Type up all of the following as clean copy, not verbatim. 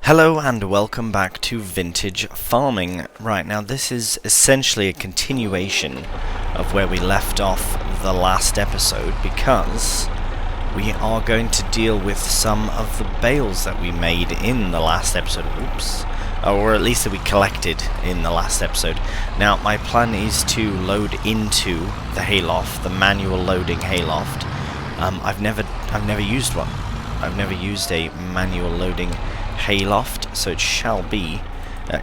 Hello and welcome back to Vintage Farming. Right, now this is essentially a continuation of where we left off the last episode, because we are going to deal with some of the bales that we made in the last episode. Oops. Or at least that we collected in the last episode. Now my plan is to load into the hayloft, the manual loading hayloft. I've never used one. I've never used a manual loading hayloft, so it shall be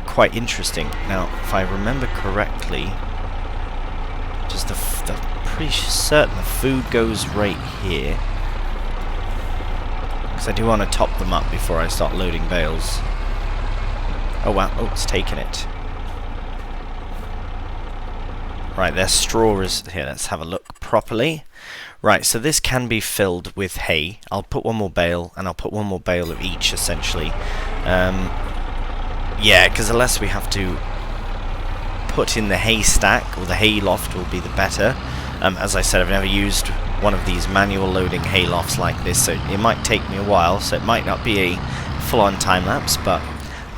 quite interesting. Now, if I remember correctly, just the pretty certain the food goes right here, because I do want to top them up before I start loading bales. Oh wow! Oh, it's taken it. Right, their straw is here. Let's have a look properly. Right, so this can be filled with hay. I'll put one more bale, and I'll put one more bale of each, essentially. Yeah, because the less we have to put in the haystack, or the hayloft, will be the better. As I said, I've never used one of these manual loading haylofts like this, so it might take me a while, so it might not be a full-on time-lapse, but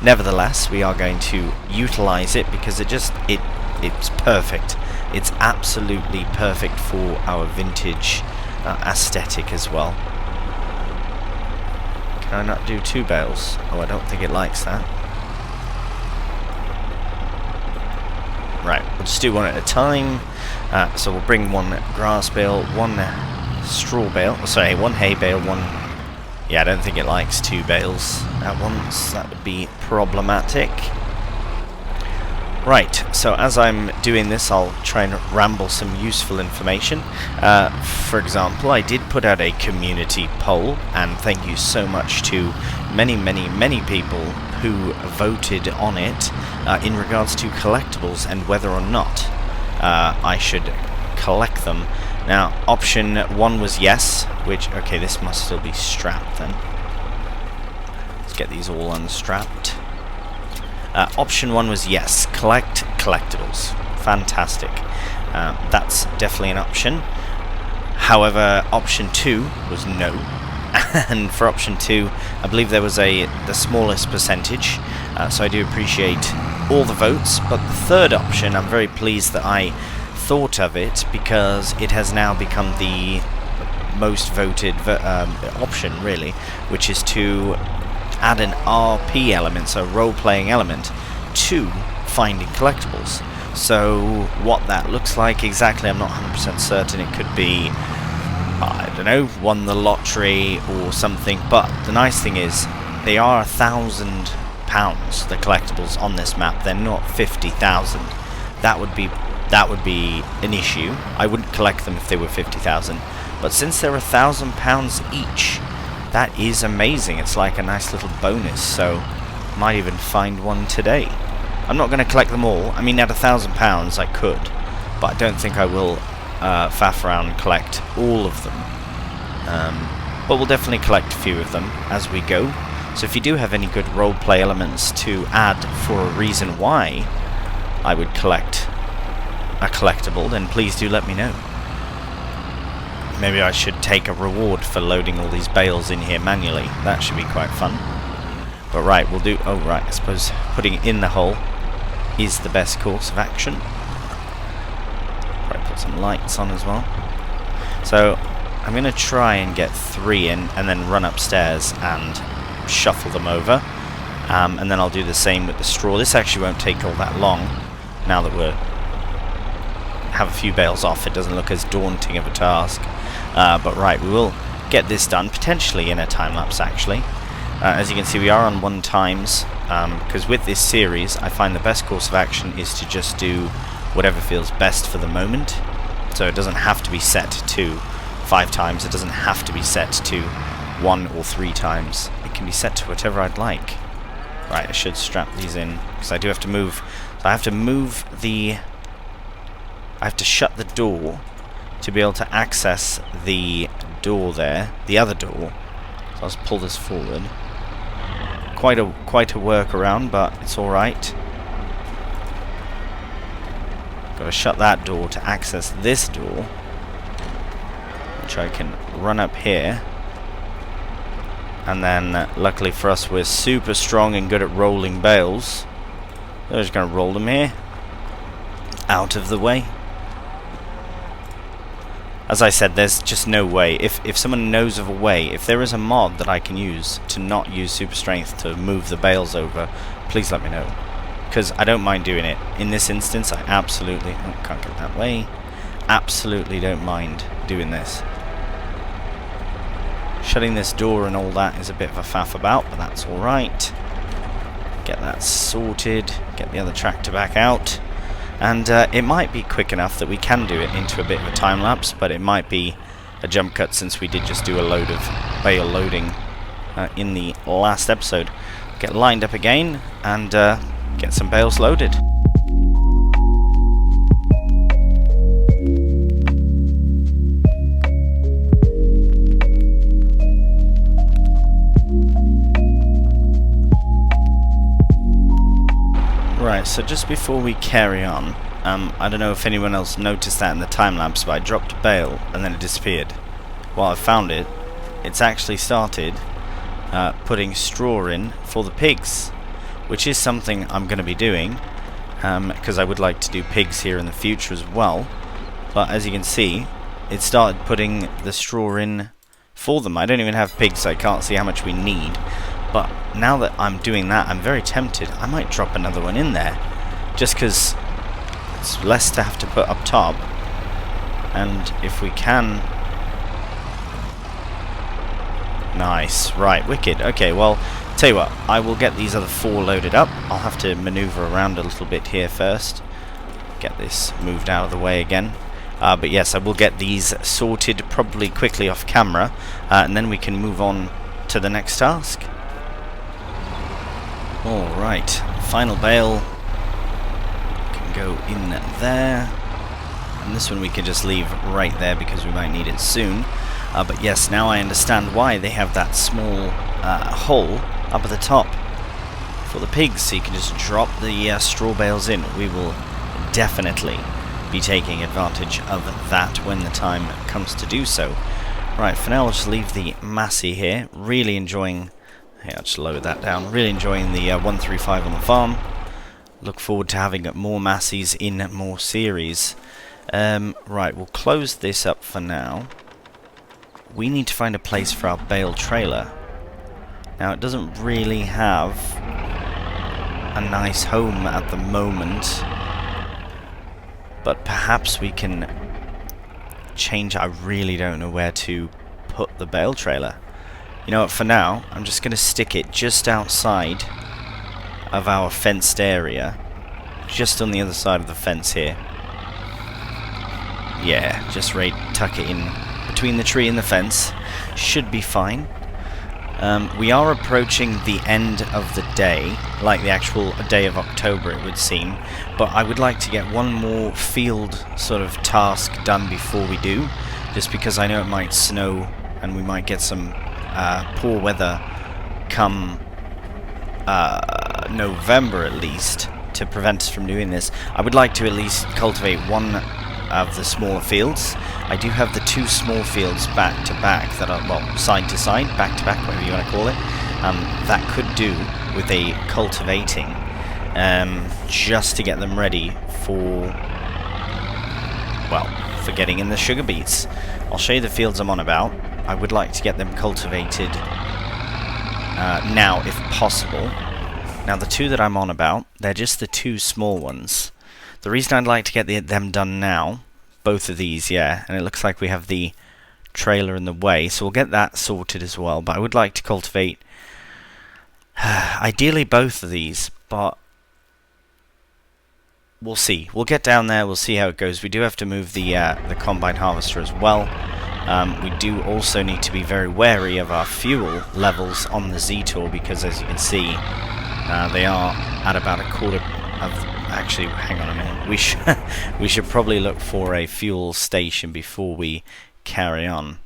nevertheless, we are going to utilize it, because it's perfect. It's absolutely perfect for our vintage aesthetic as well. Can I not do two bales? Oh, I don't think it likes that. Right, we'll just do one at a time. So we'll bring one grass bale, one straw bale, sorry, one hay bale, one... Yeah, I don't think it likes two bales at once. That would be problematic. Right, so as I'm doing this, I'll try and ramble some useful information. For example, I did put out a community poll, and thank you so much to many people who voted on it in regards to collectibles and whether or not I should collect them. Now, option 1 was yes, which, okay, this must still be strapped then. Let's get these all unstrapped. Option 1 was yes, collect collectibles. Fantastic. That's definitely an option. However, option 2 was no. And for option 2, I believe there was the smallest percentage. So I do appreciate all the votes. But the third option, I'm very pleased that I thought of it, because it has now become the most voted option, really, which is to add an RP element, so role-playing element, to finding collectibles. So what that looks like exactly, I'm not 100% certain. It could be, I don't know, won the lottery or something, but the nice thing is they are £1,000, the collectibles on this map. They're not 50,000. That would be an issue. I wouldn't collect them if they were 50,000, but since they're £1,000 each, that is amazing. It's like a nice little bonus, so might even find one today. I'm not going to collect them all. I mean, at £1,000 I could, but I don't think I will faff around and collect all of them. But we'll definitely collect a few of them as we go. So if you do have any good roleplay elements to add for a reason why I would collect a collectible, then please do let me know. Maybe I should take a reward for loading all these bales in here manually. That should be quite fun. But right, we'll do... Oh, right, I suppose putting it in the hole is the best course of action. Probably put some lights on as well. So, I'm going to try and get 3 in, and then run upstairs and shuffle them over. And then I'll do the same with the straw. This actually won't take all that long, now that we're... have a few bales off. It doesn't look as daunting of a task. But right, we will get this done, potentially in a time-lapse actually. As you can see, we are on 1 times, because with this series, I find the best course of action is to just do whatever feels best for the moment. So it doesn't have to be set to 5 times, it doesn't have to be set to 1 or 3 times. It can be set to whatever I'd like. Right, I should strap these in, because I do have to move. So I have to move the... I have to shut the door to be able to access the door there, the other door. So I'll just pull this forward. Quite a workaround, but it's all right. Got to shut that door to access this door, which I can run up here And then, luckily for us, we're super strong and good at rolling bales. We're just going to roll them here. Out of the way. As I said, there's just no way. If someone knows of a way, if there is a mod that I can use to not use super strength to move the bales over, please let me know. Because I don't mind doing it. In this instance, I absolutely... Oh, can't get that way. Absolutely don't mind doing this. Shutting this door and all that is a bit of a faff about, but that's alright. Get that sorted, get the other tractor back out. And it might be quick enough that we can do it into a bit of a time lapse, but it might be a jump cut since we did just do a load of bale loading in the last episode. Get lined up again and get some bales loaded. Right, so just before we carry on, I don't know if anyone else noticed that in the time-lapse, but I dropped a bale and then it disappeared. Well, I found it. It's actually started putting straw in for the pigs, which is something I'm going to be doing, because I would like to do pigs here in the future as well. But as you can see, it started putting the straw in for them. I don't even have pigs, so I can't see how much we need. But now that I'm doing that, I'm very tempted. I might drop another one in there, just because it's less to have to put up top. And if we can... Nice. Right, wicked. Okay, well, tell you what, I will get these other 4 loaded up. I'll have to maneuver around a little bit here first. Get this moved out of the way again. But yes, I will get these sorted probably quickly off camera, and then we can move on to the next task. Alright, final bale can go in there, and this one we can just leave right there because we might need it soon. But yes, now I understand why they have that small hole up at the top for the pigs, so you can just drop the straw bales in. We will definitely be taking advantage of that when the time comes to do so. Right, for now I'll just leave the Massey here, really enjoying... Hey, I'll just lower that down. Really enjoying the 135 on the farm. Look forward to having more Masseys in more series. Right, we'll close this up for now. We need to find a place for our bale trailer. Now, it doesn't really have a nice home at the moment, but perhaps we can change. I really don't know where to put the bale trailer. You know what, for now, I'm just going to stick it just outside of our fenced area. Just on the other side of the fence here. Yeah, just right, tuck it in between the tree and the fence. Should be fine. We are approaching the end of the day, like the actual day of October it would seem. But I would like to get one more field sort of task done before we do. Just because I know it might snow and we might get some... poor weather come November at least to prevent us from doing this. I would like to at least cultivate one of the smaller fields. I do have the 2 small fields back to back that are, well, side to side, back to back, whatever you want to call it. That could do with a cultivating, just to get them ready for, well, for getting in the sugar beets. I'll show you the fields I'm on about. I would like to get them cultivated now, if possible. Now, the 2 that I'm on about, they're just the 2 small ones. The reason I'd like to get them done now, both of these, yeah, and it looks like we have the trailer in the way, so we'll get that sorted as well. But I would like to cultivate, ideally both of these, but we'll see. We'll get down there, we'll see how it goes. We do have to move the combine harvester as well. We do also need to be very wary of our fuel levels on the Z-Tour, because as you can see, they are at about a quarter of... Actually, hang on a minute. We should probably look for a fuel station before we carry on.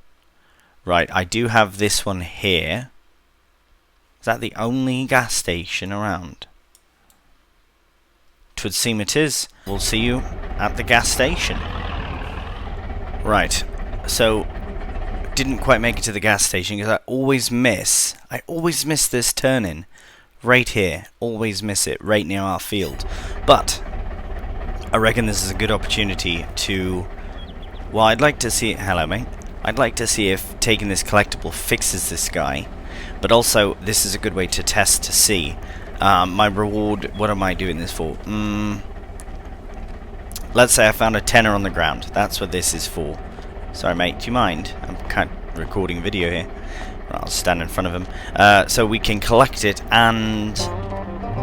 Right, I do have this one here. Is that the only gas station around? Twould seem it is. We'll see you at the gas station. Right. So, didn't quite make it to the gas station because I always miss this turn-in right here. Always miss it right near our field. But I reckon this is a good opportunity to... Well, I'd like to see... Hello, mate. I'd like to see if taking this collectible fixes this guy. But also, this is a good way to test to see. My reward... What am I doing this for? Let's say I found a tenner on the ground. That's what this is for. Sorry, mate. Do you mind? I'm kind of recording video here. I'll stand in front of him. So we can collect it and...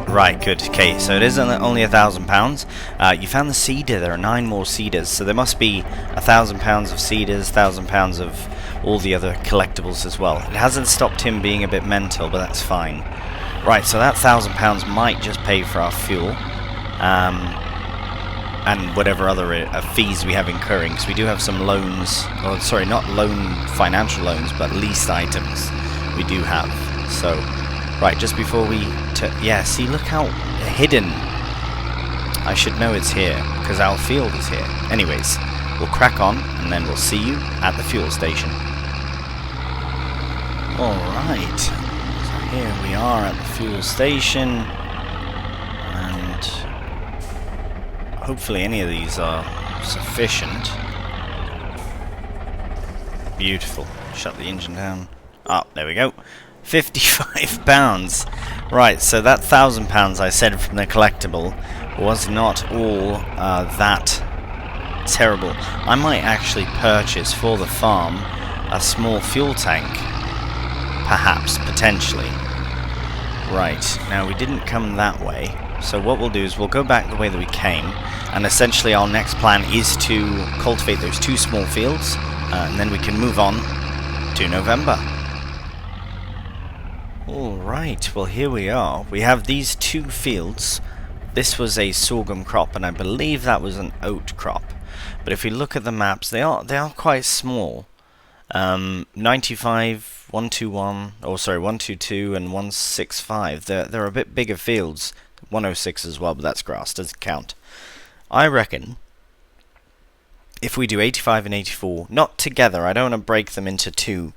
Right, good. Okay, so it is only £1,000. You found the cedar. There are 9 more cedars. So there must be £1,000 of cedars, £1,000 of all the other collectibles as well. It hasn't stopped him being a bit mental, but that's fine. Right, so that £1,000 might just pay for our fuel. And whatever other fees we have incurring, because we do have some loans, or sorry, not financial loans, but leased items we do have. So, right, just before we, yeah, see, look how hidden. I should know it's here, because our field is here. Anyways, we'll crack on, and then we'll see you at the fuel station. Alright, so here we are at the fuel station, and... hopefully any of these are sufficient. Beautiful. Shut the engine down. Oh, there we go. £55. Right, so that £1,000 I said from the collectible was not all that terrible. I might actually purchase for the farm a small fuel tank. Perhaps, potentially. Right, now we didn't come that way. So what we'll do is we'll go back the way that we came, and essentially our next plan is to cultivate those 2 small fields, and then we can move on to November. Alright, well here we are. We have these 2 fields. This was a sorghum crop, and I believe that was an oat crop. But if we look at the maps, they are quite small. 95, 121, oh sorry, 122 and 165. They're a bit bigger fields. 106 as well, but that's grass, doesn't count. I reckon if we do 85 and 84, not together, I don't want to break them into 2,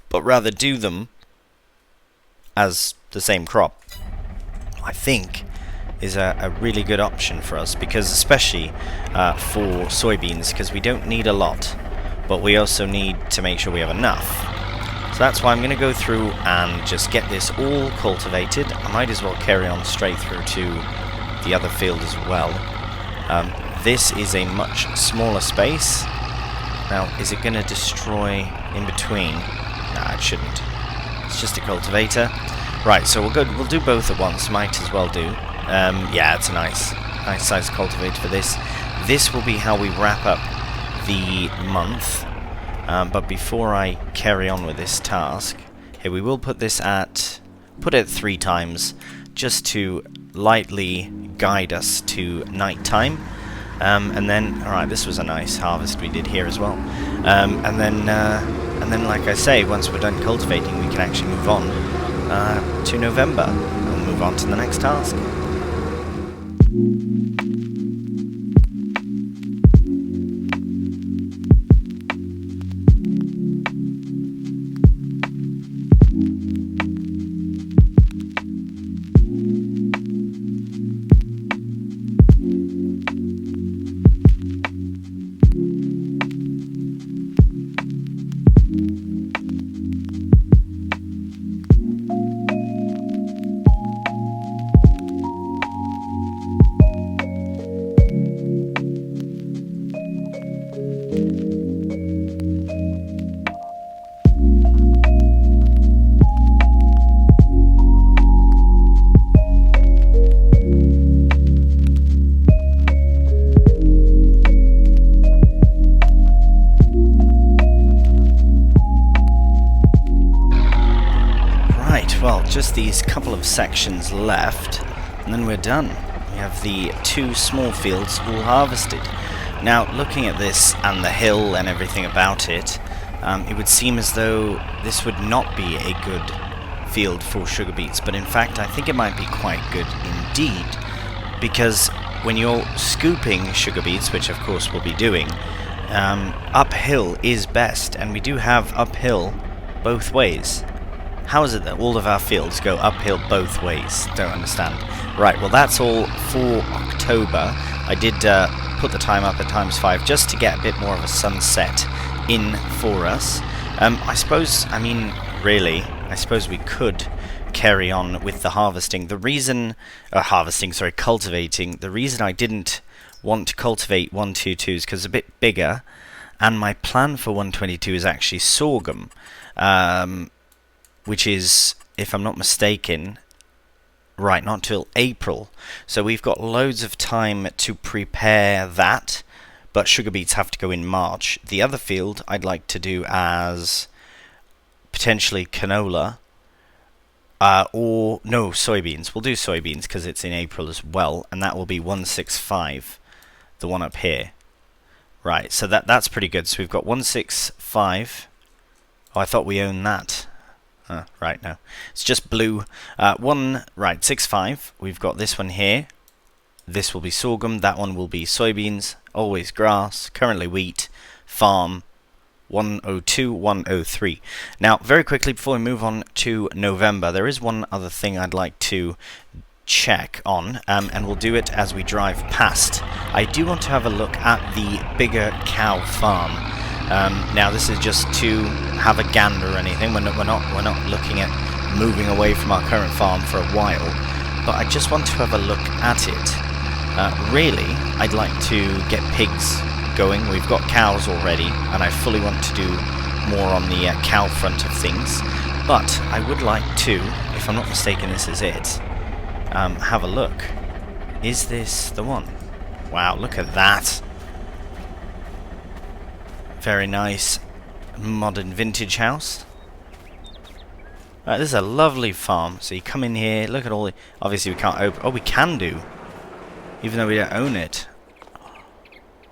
but rather do them as the same crop, I think is a really good option for us, because especially for soybeans, because we don't need a lot, but we also need to make sure we have enough. So that's why I'm going to go through and just get this all cultivated. I might as well carry on straight through to the other field as well. This is a much smaller space. Now, is it going to destroy in between? Nah, it shouldn't. It's just a cultivator. Right, so we'll do both at once. Might as well do. Yeah, it's a nice size cultivator for this. This will be how we wrap up the month. But before I carry on with this task, here we will put it 3 times, just to lightly guide us to night time. And then, alright, this was a nice harvest we did here as well. And then, like I say, once we're done cultivating, we can actually move on to November. We'll move on to the next task. Just these couple of sections left, and then we're done. We have the 2 small fields all harvested. Now, looking at this and the hill and everything about it, it would seem as though this would not be a good field for sugar beets, but in fact I think it might be quite good indeed, because when you're scooping sugar beets, which of course we'll be doing, uphill is best, and we do have uphill both ways. How is it that all of our fields go uphill both ways? Don't understand. Right, well that's all for October. I did put the time up at ×5 just to get a bit more of a sunset in for us. I suppose we could carry on with the harvesting. The reason, cultivating. The reason I didn't want to cultivate 122 is because it's a bit bigger, and my plan for 122 is actually sorghum, which is, if I'm not mistaken, right, not till April. So we've got loads of time to prepare that, but sugar beets have to go in March. The other field I'd like to do as potentially canola, or no, soybeans. We'll do soybeans because it's in April as well, and that will be 165, the one up here. Right, so that's pretty good. So we've got 165. Oh, I thought we owned that. Right, no, it's just blue. 65. We've got this one here. This will be sorghum. That one will be soybeans. Always grass. Currently wheat. Farm. 102, 103. Now, very quickly before we move on to November, there is one other thing I'd like to check on, and we'll do it as we drive past. I do want to have a look at the bigger cow farm. Now, this is just to have a gander or anything. We're not looking at moving away from our current farm for a while, but I just want to have a look at it. Really, I'd like to get pigs going. We've got cows already, and I fully want to do more on the cow front of things. But I would like to, if I'm not mistaken, this is it. Have a look. Is this the one? Wow, look at that. Very nice modern vintage house. Right, this is a lovely farm. So you come in here, look at all the... Obviously we can't open... Oh, we can do. Even though we don't own it.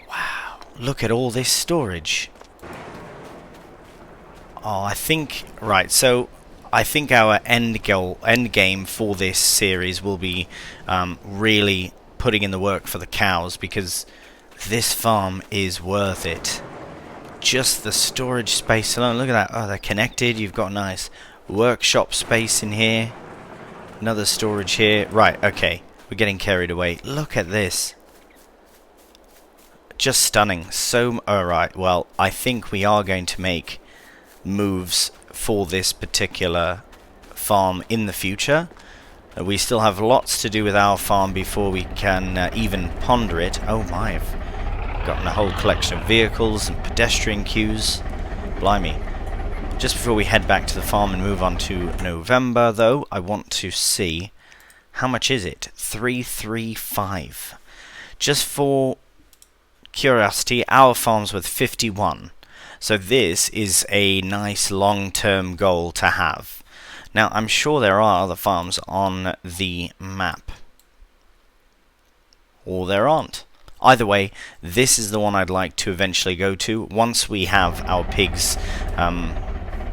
Wow, look at all this storage. Oh, I think... Right, so I think our end game for this series will be really putting in the work for the cows, because this farm is worth it. Just the storage space alone. Look at that. Oh, they're connected. You've got a nice workshop space in here. Another storage here. Right, okay. We're getting carried away. Look at this. Just stunning. So, alright, well, I think we are going to make moves for this particular farm in the future. We still have lots to do with our farm before we can even ponder it. Oh my, I've gotten a whole collection of vehicles and pedestrian queues. Blimey. Just before we head back to the farm and move on to November, though, I want to see, how much is it? 335. Just for curiosity, our farm's worth 51. So this is a nice long-term goal to have. Now, I'm sure there are other farms on the map. Or there aren't. Either way, this is the one I'd like to eventually go to once we have our pigs,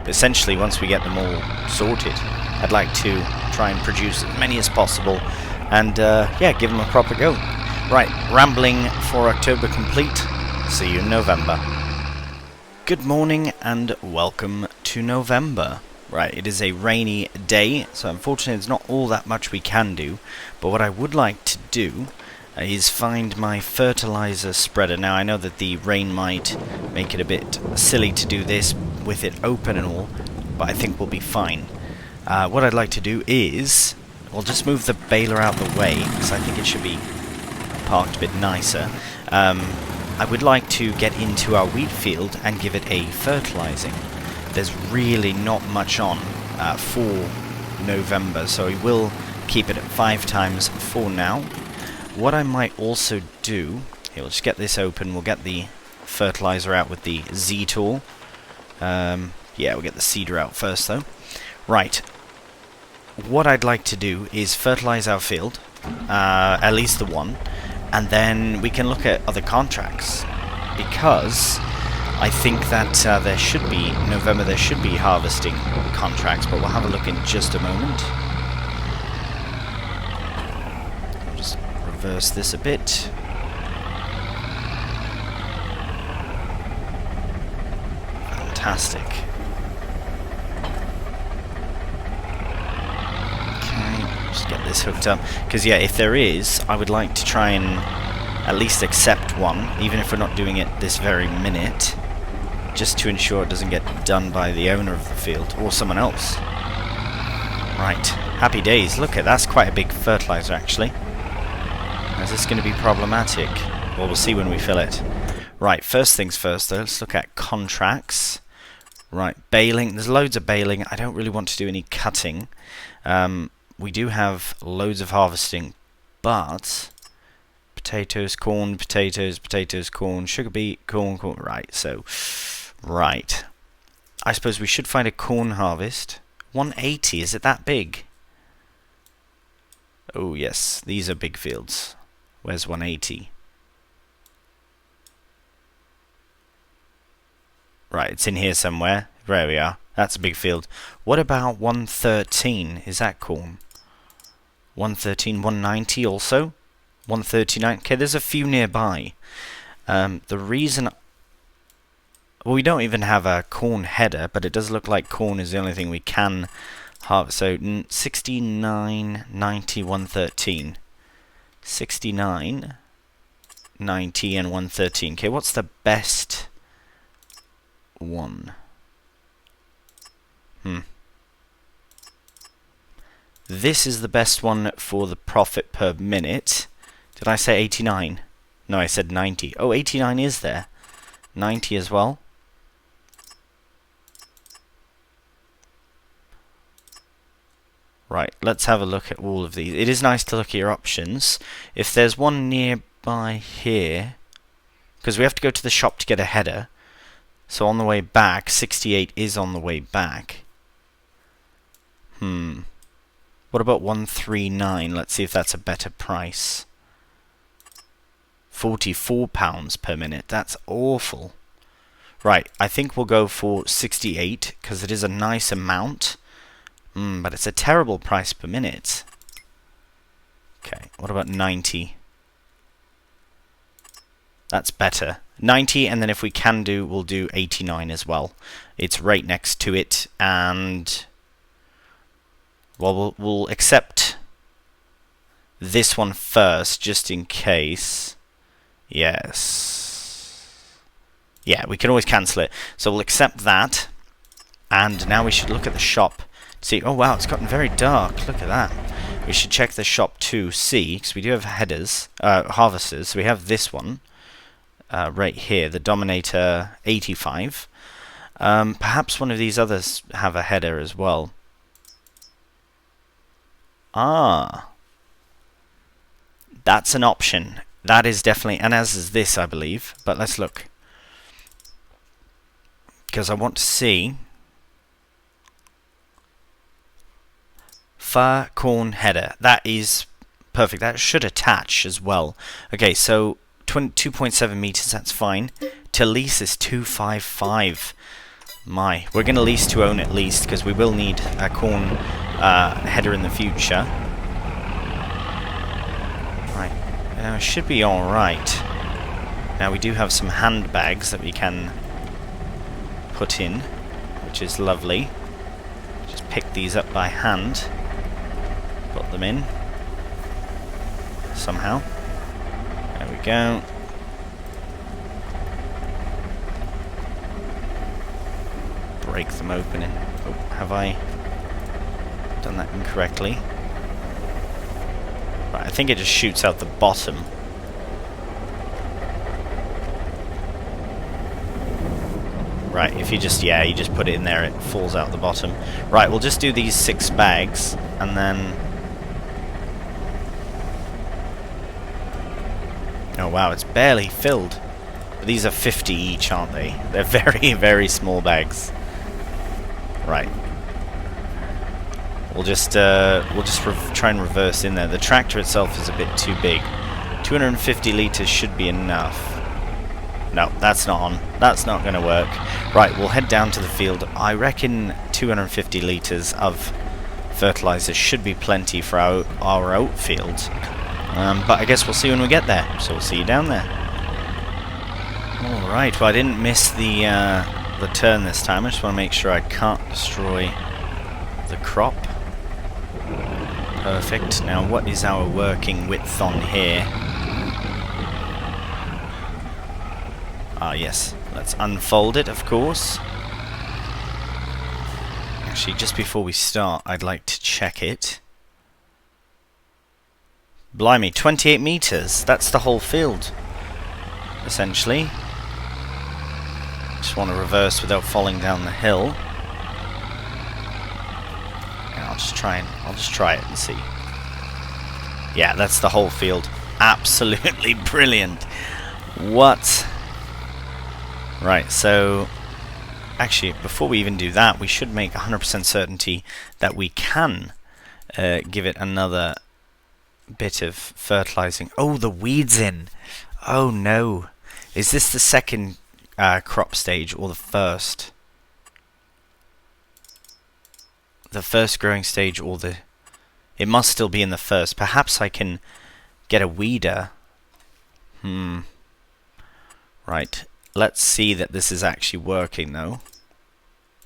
essentially once we get them all sorted. I'd like to try and produce as many as possible and, yeah, give them a proper go. Right, rambling for October complete. See you in November. Good morning and welcome to November. Right, it is a rainy day, so unfortunately there's not all that much we can do, but what I would like to do is find my fertilizer spreader. Now, I know that the rain might make it a bit silly to do this with it open and all, but I think we'll be fine. What I'd like to do is, we'll just move the baler out the way, because I think it should be parked a bit nicer. I would like to get into our wheat field and give it a fertilizing. There's really not much on for November, so we will keep it at 5 times for now. What I might also do, here, we'll just get this open, we'll get the fertilizer out with the Z tool. Yeah, we'll get the seeder out first though. Right, what I'd like to do is fertilize our field, at least the one, and then we can look at other contracts, because I think that there should be, November there should be harvesting contracts, but we'll have a look in just a moment. I'll just reverse this a bit. fantastic. Okay, just get this hooked up. Because, yeah, if there is, I would like to try and at least accept one, even if we're not doing it this very minute, just to ensure it doesn't get done by the owner of the field, or someone else. Right, happy days. Look, that's quite a big fertilizer, actually. Is this going to be problematic? Well, we'll see when we fill it. Right, first things first, though, let's look at contracts. Right, baling. There's loads of baling. I don't really want to do any cutting. We do have loads of harvesting, but potatoes, corn, potatoes, potatoes, corn, sugar beet, corn, corn. Right, so, right. I suppose we should find a corn harvest. 180, is it that big? Oh, yes, these are big fields. Where's 180? Right, it's in here somewhere. There we are. That's a big field. What about 113? Is that corn? 113, 190 also? 139? Okay, there's a few nearby. The reason... Well, we don't even have a corn header, but it does look like corn is the only thing we can harvest. So, 69, 90, 113. 69, 90, and 113. Okay, what's the best one? This is the best one for the profit per minute. Did I say 89? No, I said 90. Oh, 89 is there. 90 as well. Right, let's have a look at all of these. It is nice to look at your options. If there's one nearby here, because we have to go to the shop to get a header. So on the way back, 68 is on the way back. What about 139? Let's see if that's a better price. £44 per minute. That's awful. Right, I think we'll go for 68, because it is a nice amount. But it's a terrible price per minute. Okay, what about 90? That's better. 90, and then if we can do, we'll do 89 as well. It's right next to it, and... Well, we'll accept this one first, just in case. Yes. Yeah, we can always cancel it. So we'll accept that, and now we should look at the shop. See, oh wow, it's gotten very dark. Look at that. We should check the shop to see, because we do have headers, harvesters. So we have this one right here, the Dominator 85. Perhaps one of these others have a header as well. Ah, that's an option. That is definitely, and as is this, I believe. But let's look, because I want to see. Far corn header. That is perfect. That should attach as well. Okay, so 2.7 meters. That's fine. To lease is 255. My, we're going to lease to own at least, because we will need a corn header in the future. Right, should be all right. Now we do have some handbags that we can put in, which is lovely. Just pick these up by hand. Put them in somehow. There we go. Break them open. Oh, have I done that incorrectly? Right, I think it just shoots out the bottom. Right, if you just, yeah, you just put it in there, it falls out the bottom. Right, we'll just do these 6 bags, and then... Oh wow, it's barely filled. But these are 50 each, aren't they? They're very, very small bags. Right. We'll just try and reverse in there. The tractor itself is a bit too big. 250 litres should be enough. No, that's not on. That's not going to work. Right, we'll head down to the field. I reckon 250 litres of fertilizer should be plenty for our oat fields. But I guess we'll see when we get there. So we'll see you down there. Alright, well I didn't miss the the turn this time. I just want to make sure I can't destroy the crop. Perfect. Now what is our working width on here? Ah yes, let's unfold it, of course. Actually, just before we start, I'd like to check it. Blimey, 28 meters. That's the whole field, essentially. Just want to reverse without falling down the hill. And I'll just try it and see. Yeah, that's the whole field. Absolutely brilliant. What? Right, so actually, before we even do that, we should make 100% certainty that we can give it another bit of fertilizing. Oh, the weed's in. Oh no. Is this the second crop stage or the first? The first growing stage or the... It must still be in the first. Perhaps I can get a weeder. Right. Let's see that this is actually working though.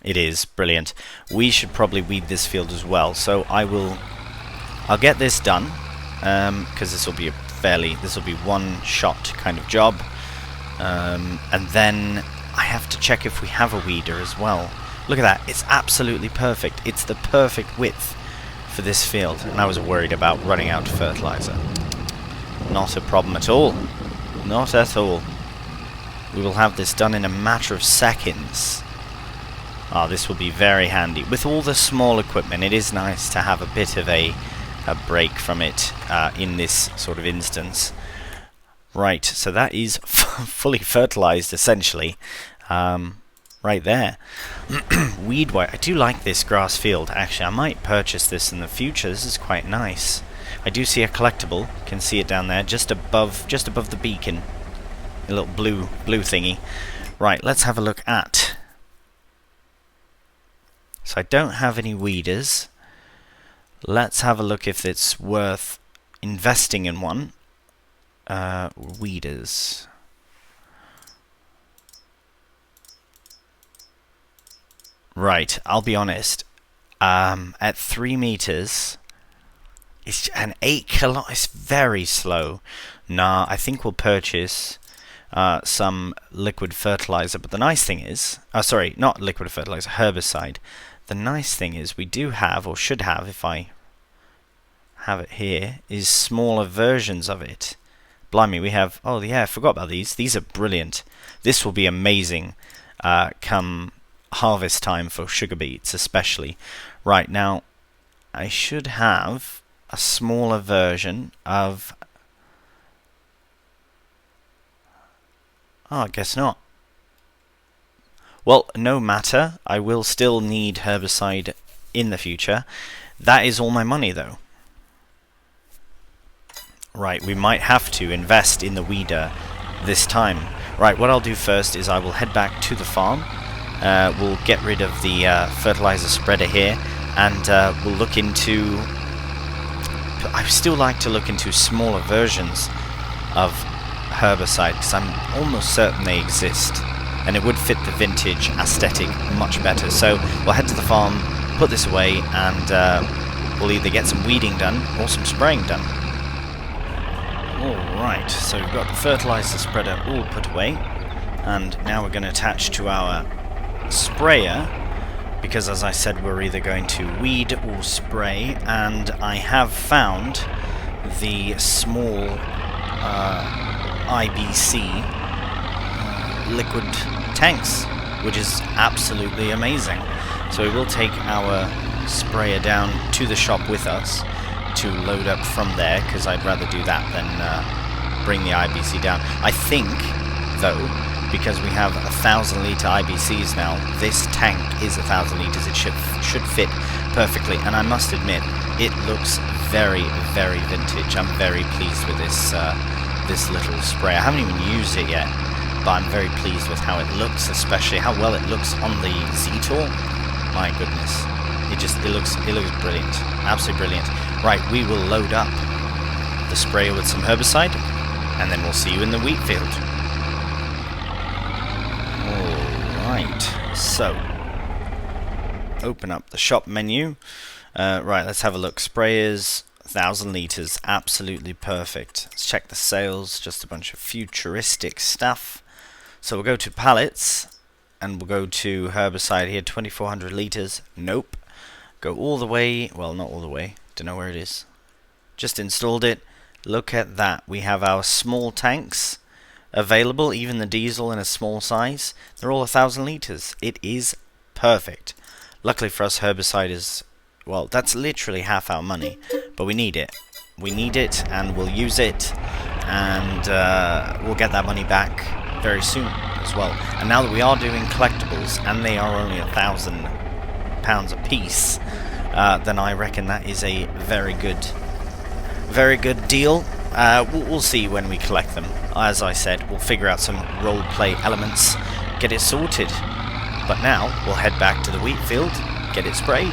It is. Brilliant. We should probably weed this field as well. So I'll get this done. Because this will be one shot kind of job. And then I have to check if we have a weeder as well. Look at that. It's absolutely perfect. It's the perfect width for this field. And I was worried about running out of fertilizer. Not a problem at all. Not at all. We will have this done in a matter of seconds. Ah, this will be very handy. With all the small equipment, it is nice to have a bit of a break from it in this sort of instance. Right, so that is fully fertilized, essentially. Right there. Weed white. I do like this grass field. Actually, I might purchase this in the future. This is quite nice. I do see a collectible. Can see it down there, just above the beacon. A little blue thingy. Right, let's have a look at. So I don't have any weeders. Let's have a look if it's worth investing in one. Weeders. Right, I'll be honest. At 3 meters, it's an 8 kilo. It's very slow. Nah, I think we'll purchase some liquid fertilizer. But the nice thing is, sorry, not liquid fertilizer, herbicide. The nice thing is we do have, or should have, if I have it here, is smaller versions of it. Blimey, we have... Oh, yeah, I forgot about these. These are brilliant. This will be amazing come harvest time for sugar beets, especially. Right, now, I should have a smaller version of... Oh, I guess not. Well, no matter. I will still need herbicide in the future. That is all my money, though. Right, we might have to invest in the weeder this time. Right, what I'll do first is I will head back to the farm. We'll get rid of the fertilizer spreader here, and we'll look into... I still like to look into smaller versions of herbicide, because I'm almost certain they exist, and it would fit the vintage aesthetic much better. So we'll head to the farm, put this away, and we'll either get some weeding done or some spraying done. Alright, so we've got the fertilizer spreader all put away, and now we're going to attach to our sprayer, because as I said, we're either going to weed or spray, and I have found the small IBC liquid tanks, which is absolutely amazing. So we will take our sprayer down to the shop with us to load up from there, because I'd rather do that than bring the IBC down. I think, though, because we have 1,000 litre IBCs now, this tank is 1,000 litres. It should fit perfectly, and I must admit, it looks very, very vintage. I'm very pleased with this this little spray. I haven't even used it yet, but I'm very pleased with how it looks, especially how well it looks on the Z-Tour. My goodness, it looks brilliant, absolutely brilliant. Right, we will load up the sprayer with some herbicide, and then we'll see you in the wheat field. Right, so open up the shop menu. Right, let's have a look. Sprayers, 1,000 litres, absolutely perfect. Let's check the sales, just a bunch of futuristic stuff. So we'll go to pallets, and we'll go to herbicide here, 2,400 litres, nope. Go all the way, well, not all the way, don't know where it is. Just installed it. Look at that, we have our small tanks available, even the diesel in a small size. They're all 1,000 litres. It is perfect. Luckily for us, herbicide is, well, that's literally half our money, but we need it. We need it, and we'll use it, and we'll get that money back very soon as well. And now that we are doing collectibles, and they are only £1,000 a piece, then I reckon that is a very good deal. We'll see when we collect them. As I said, we'll figure out some role-play elements, get it sorted. But now, we'll head back to the wheat field, get it sprayed.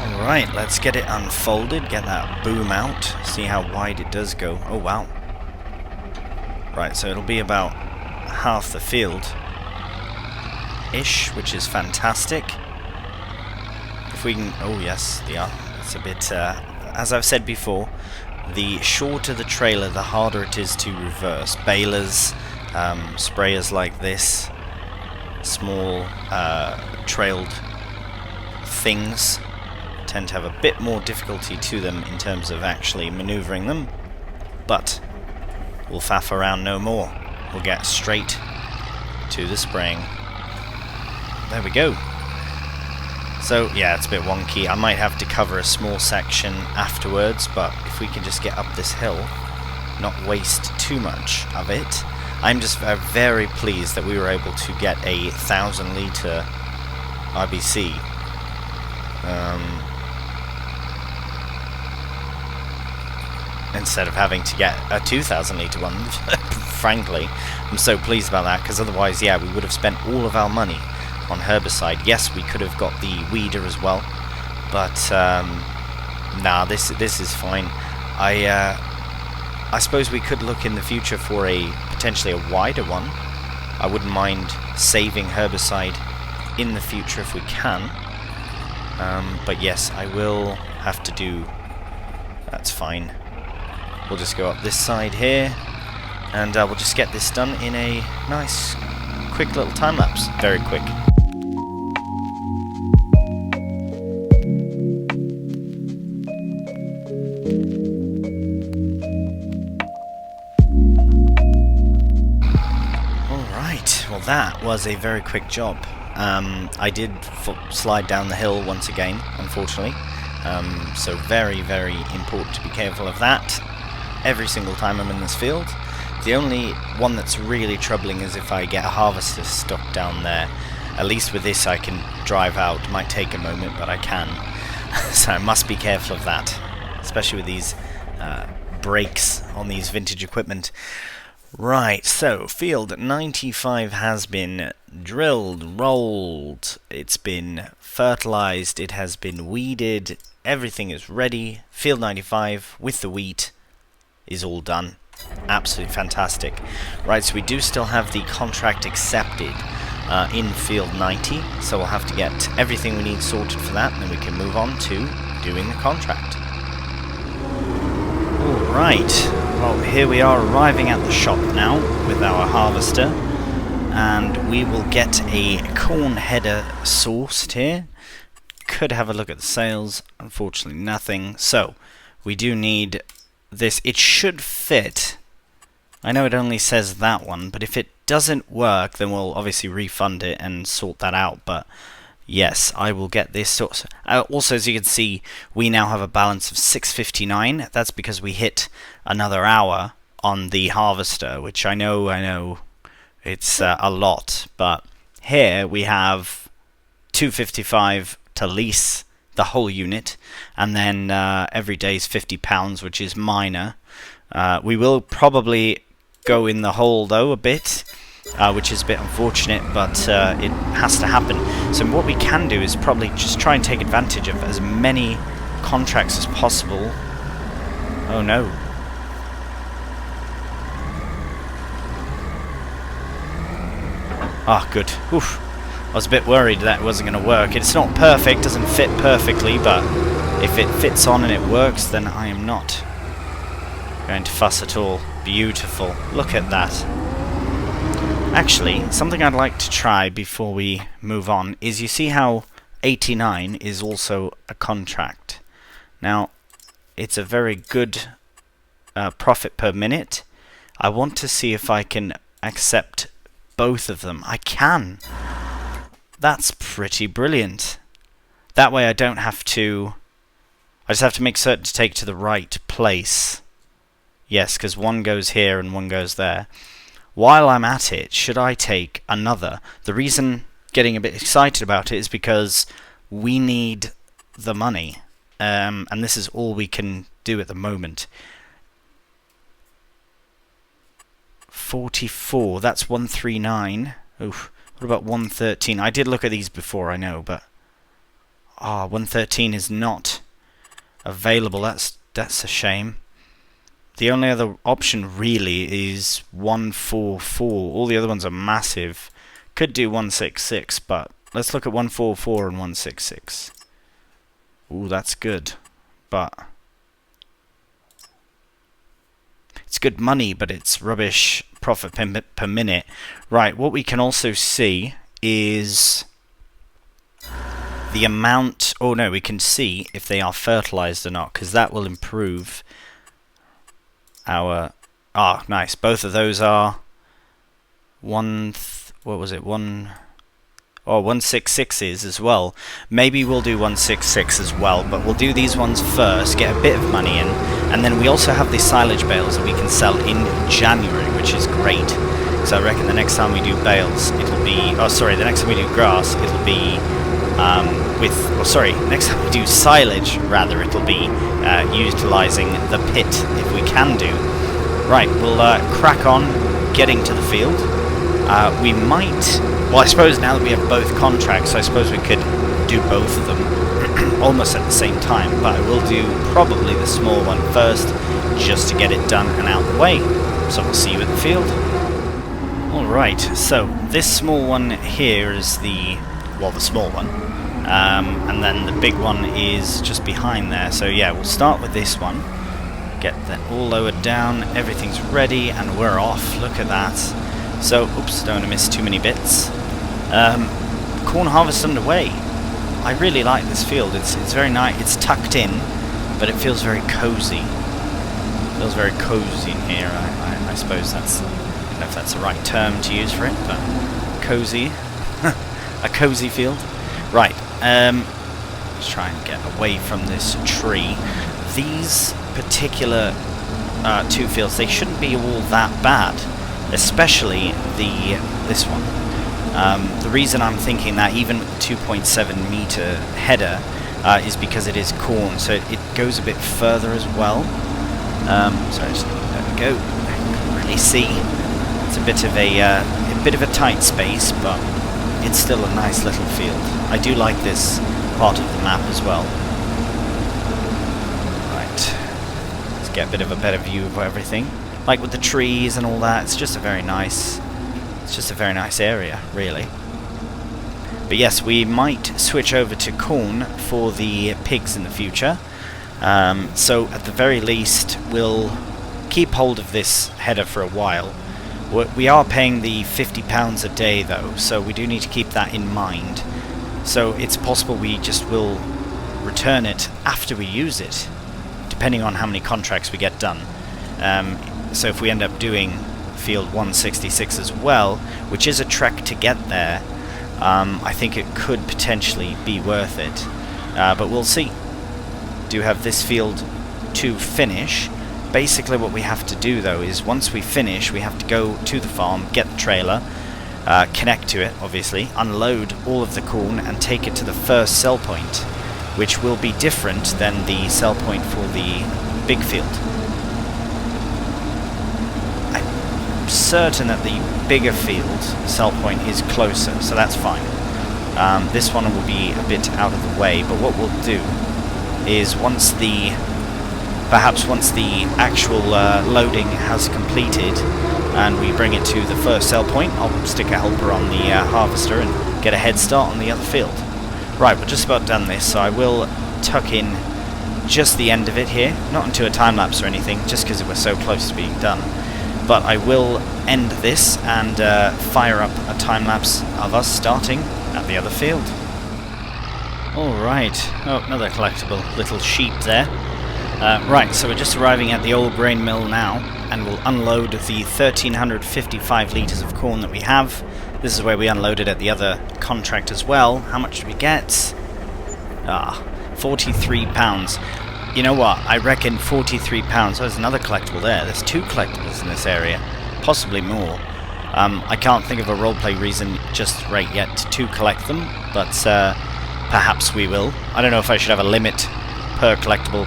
Alright, let's get it unfolded, get that boom out, see how wide it does go. Oh wow. Right, so it'll be about half the field-ish, which is fantastic. If we can... oh yes, it's a bit... as I've said before, the shorter the trailer, the harder it is to reverse. Balers, sprayers like this, small trailed things tend to have a bit more difficulty to them in terms of actually maneuvering them, but we'll faff around no more. We'll get straight to the spraying. There we go. So yeah, it's a bit wonky. I might have to cover a small section afterwards, but if we can just get up this hill, not waste too much of it. I'm just very pleased that we were able to get a 1,000 litre RBC. Instead of having to get a 2,000 litre one. Frankly, I'm so pleased about that, because otherwise, yeah, we would have spent all of our money on herbicide. Yes, we could have got the weeder as well, but nah, this is fine. I suppose we could look in the future for potentially a wider one. I wouldn't mind saving herbicide in the future if we can. But yes, I will have to do... that's fine. We'll just go up this side here, and we'll just get this done in a nice, quick little time lapse. Very quick. Alright, well that was a very quick job. I did slide down the hill once again, unfortunately. So very, very important to be careful of that every single time I'm in this field. The only one that's really troubling is if I get a harvester stuck down there. At least with this I can drive out. It might take a moment, but I can. So I must be careful of that, especially with these brakes on these vintage equipment. Right, so field 95 has been drilled, rolled, it's been fertilized, it has been weeded, everything is ready. Field 95 with the wheat is all done. Absolutely fantastic. Right, so we do still have the contract accepted in field 90, so we'll have to get everything we need sorted for that, and then we can move on to doing the contract. Alright, well here we are arriving at the shop now with our harvester, and we will get a corn header sourced here. Could have a look at the sales, unfortunately nothing. So we do need this. It should fit. I know it only says that one, but if it doesn't work then we'll obviously refund it and sort that out. But yes, I will get this sort. Also, as you can see, we now have a balance of 659. That's because we hit another hour on the harvester, which I know it's a lot, but here we have 255 to lease the whole unit, and then every day is £50, which is minor. We will probably go in the hole though a bit, which is a bit unfortunate, but it has to happen. So what we can do is probably just try and take advantage of as many contracts as possible. Oh no. Ah, good. Oof. I was a bit worried that it wasn't going to work. It's not perfect, doesn't fit perfectly, but if it fits on and it works, then I am not going to fuss at all. Beautiful. Look at that. Actually, something I'd like to try before we move on is, you see how 89 is also a contract. Now, it's a very good profit per minute. I want to see if I can accept both of them. I can. That's pretty brilliant. That way I don't have to... I just have to make certain to take to the right place. Yes, because one goes here and one goes there. While I'm at it, should I take another? The reason getting a bit excited about it is because we need the money. And this is all we can do at the moment. 44, that's 139. Oof. What about 113? I did look at these before, I know, but... 113 is not available. That's a shame. The only other option really is 144. All the other ones are massive. Could do 166, but let's look at 144 and 166. Ooh, that's good. But it's good money, but it's rubbish profit per minute. Right, what we can also see is the amount... Oh no, we can see if they are fertilized or not, because that will improve our... Ah, nice. Both of those are... what was it? 166s as well. Maybe we'll do 166 as well, but we'll do these ones first, get a bit of money in, and then we also have the silage bales that we can sell in January, which is great. So I reckon the next time we do bales, it'll be... Oh, sorry, the next time we do grass, it'll be next time we do silage, rather, it'll be utilizing the pit, if we can do. Right, we'll crack on getting to the field. We might... Well, I suppose now that we have both contracts, I suppose we could do both of them almost at the same time, but I will do probably the small one first, just to get it done and out the way. So we'll see you at the field. Alright, so this small one here is the small one. And then the big one is just behind there. So yeah, we'll start with this one. Get that all lowered down, everything's ready, and we're off. Look at that. So, oops, don't want to miss too many bits. Corn harvest underway. I really like this field. It's very nice. It's tucked in, but it feels very cozy. It feels very cozy in here. I suppose that's... I don't know if that's the right term to use for it, but cozy. A cozy field. Right, let's try and get away from this tree. These particular two fields, they shouldn't be all that bad, especially this one. The reason I'm thinking that, even with the 2.7 meter header, is because it is corn, so it goes a bit further as well. Sorry, there we go. I can really see. It's a bit of a tight space, but it's still a nice little field. I do like this part of the map as well. Right, let's get a bit of a better view of everything. Like with the trees and all that, it's just a very nice area, really. But yes, we might switch over to corn for the pigs in the future. So at the very least, we'll keep hold of this header for a while. We are paying the £50 a day though, so we do need to keep that in mind. So it's possible we just will return it after we use it, depending on how many contracts we get done. So if we end up doing field 166 as well, which is a trek to get there, I think it could potentially be worth it. But we'll see. Do have this field to finish. Basically what we have to do though is, once we finish, we have to go to the farm, get the trailer, connect to it obviously, unload all of the corn and take it to the first sell point, which will be different than the sell point for the big field. I'm certain that the bigger field sell point is closer, so that's fine. This one will be a bit out of the way, but what we'll do is, once the perhaps once the actual loading has completed and we bring it to the first sell point, I'll stick a helper on the harvester and get a head start on the other field. Right, we're just about done this, so I will tuck in just the end of it here, not into a time lapse or anything, just because we're so close to being done. But I will end this and fire up a time lapse of us starting at the other field. Alright, oh, another collectible little sheep there. Right, so we're just arriving at the old grain mill now, and we'll unload the 1,355 litres of corn that we have. This is where we unloaded at the other contract as well. How much did we get? 43 pounds. You know what? I reckon 43 pounds. Oh, there's another collectible there. There's 2 collectibles in this area. Possibly more. I can't think of a roleplay reason just right yet to collect them, but perhaps we will. I don't know if I should have a limit per collectible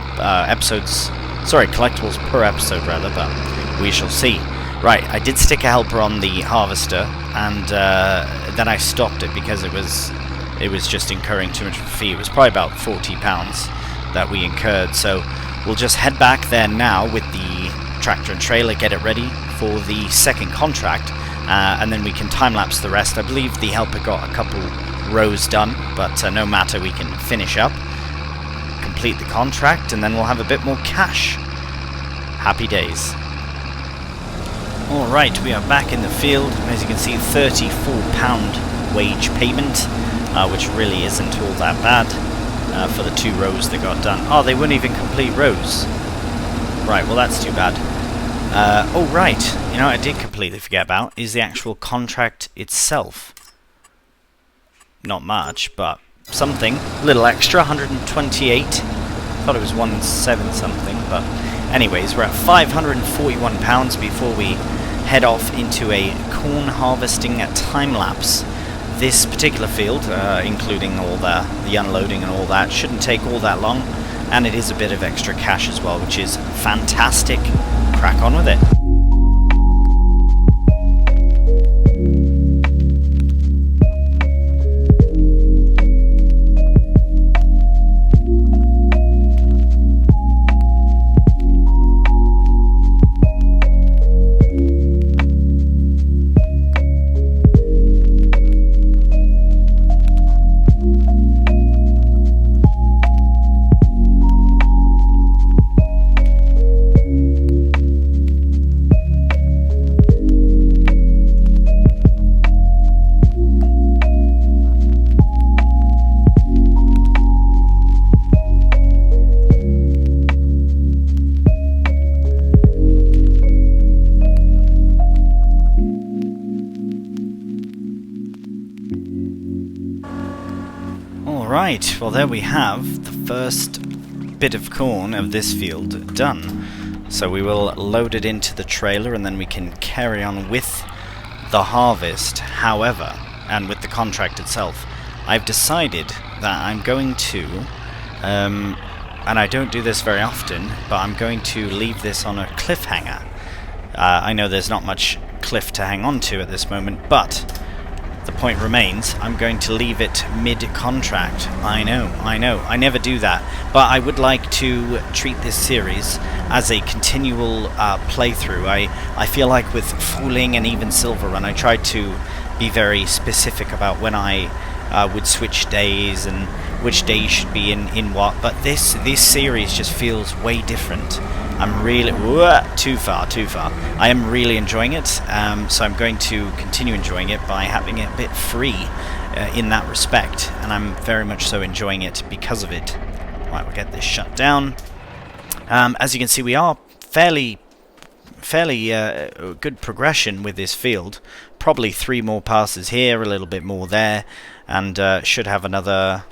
episodes. Sorry, collectibles per episode rather, but we shall see. Right, I did stick a helper on the harvester, and then I stopped it because it was just incurring too much of a fee. It was probably about £40 that we incurred, so we'll just head back there now with the tractor and trailer, get it ready for the second contract, and then we can time-lapse the rest. I believe the helper got a couple rows done, but no matter, we can finish up, complete the contract, and then we'll have a bit more cash. Happy days. Alright, we are back in the field, and as you can see, £34 wage payment, which really isn't all that bad for the 2 rows that got done. Oh, they weren't even complete rows. Right, well that's too bad. Oh right, you know what I did completely forget about is the actual contract itself. Not much, but something. A little extra, 128. Thought it was 17 something, but anyways, we're at £541 before we head off into a corn harvesting time-lapse. This particular field, including all the unloading and all that, shouldn't take all that long, and it is a bit of extra cash as well, which is fantastic. Crack on with it. Right, well there we have the first bit of corn of this field done. So we will load it into the trailer and then we can carry on with the harvest. However, and with the contract itself, I've decided that I'm going to, and I don't do this very often, but I'm going to leave this on a cliffhanger. I know there's not much cliff to hang on to at this moment, but the point remains, I'm going to leave it mid-contract. I know, I never do that, but I would like to treat this series as a continual playthrough. I feel like with Fooling and even Silver Run, I tried to be very specific about when I would switch days and which days should be in what, but this series just feels way different. I'm really... too far. I am really enjoying it, so I'm going to continue enjoying it by having it a bit free in that respect, and I'm very much so enjoying it because of it. Right, we'll get this shut down. As you can see, we are fairly good progression with this field. Probably 3 more passes here, a little bit more there, and should have another...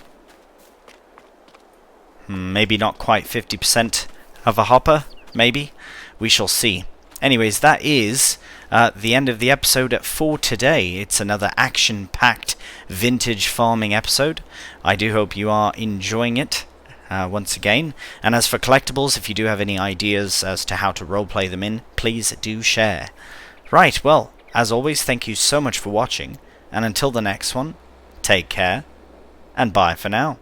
maybe not quite 50% of a hopper, maybe. We shall see. Anyways, that is the end of the episode for today. It's another action-packed vintage farming episode. I do hope you are enjoying it once again. And as for collectibles, if you do have any ideas as to how to roleplay them in, please do share. Right, well, as always, thank you so much for watching. And until the next one, take care, and bye for now.